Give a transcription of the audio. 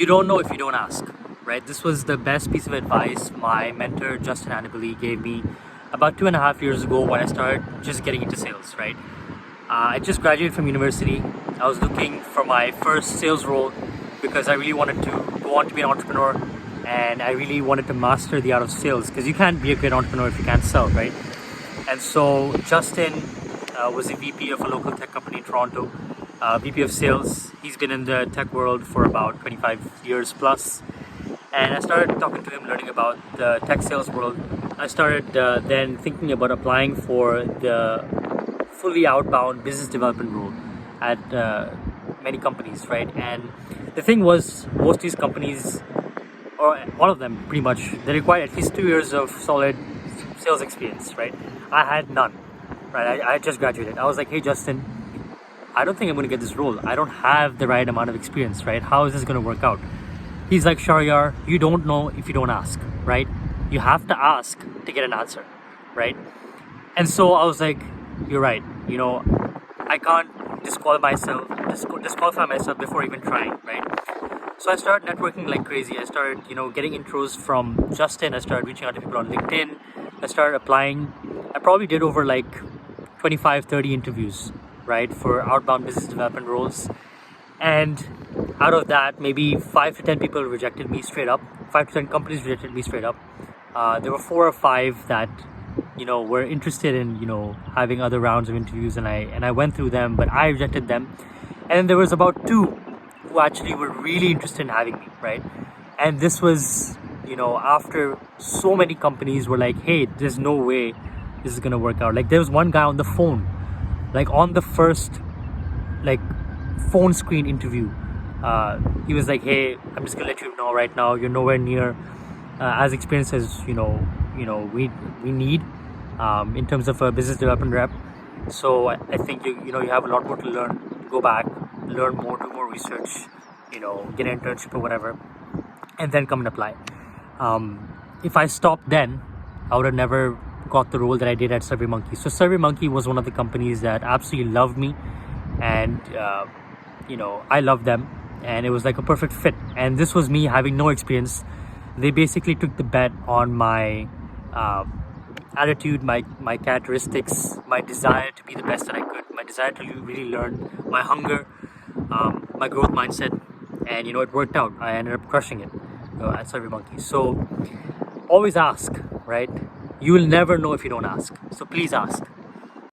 You don't know if you don't ask, right? This was the best piece of advice my mentor, Justin Aniballi, gave me about 2.5 years ago when I started just getting into sales, right? I just graduated from university. I was looking for my first sales role because I really wanted to go on to be an entrepreneur, and I really wanted to master the art of sales, because you can't be a great entrepreneur if you can't sell, right? And so Justin was a VP of a local tech company in Toronto, VP of sales. He's been in the tech world for about 25 years plus. And I started talking to him, learning about the tech sales world. I started then thinking about applying for the fully outbound business development role at many companies, right? And the thing was, most of these companies, or all of them pretty much, they require at least 2 years of solid sales experience, right? I had none, right? I just graduated. I was like, hey Justin, I don't think I'm going to get this role. I don't have the right amount of experience, right? How is this going to work out? He's like, Sharyar, you don't know if you don't ask, right? You have to ask to get an answer, right? And so I was like, you're right. I can't disqualify myself before even trying, right? So I started networking like crazy. I started, getting intros from Justin. I started reaching out to people on LinkedIn. I started applying. I probably did over like 25, 30 interviews, right, for outbound business development roles. And out of that, maybe 5 to 10 people rejected me straight up. 5 to 10 companies rejected me straight up. There were 4 or 5 that, were interested in, having other rounds of interviews, and I went through them, but I rejected them. And then there was about 2 who actually were really interested in having me, right? And this was, after so many companies were like, hey, there's no way this is gonna work out. Like, there was one guy on the phone, like on the first, like, phone screen interview. He was like, hey, I'm just gonna let you know right now, you're nowhere near as experienced as we need in terms of a business development rep. So I think you have a lot more to learn. Go back, learn more, do more research, get an internship or whatever, and then come and apply. If I stopped then, I would have never got the role that I did at SurveyMonkey. So SurveyMonkey was one of the companies that absolutely loved me, and I loved them, and it was like a perfect fit. And this was me having no experience. They basically took the bet on my attitude, my characteristics, my desire to be the best that I could, my desire to really learn, my hunger, my growth mindset, and it worked out. I ended up crushing it at SurveyMonkey. So always ask, right? You will never know if you don't ask. So please ask.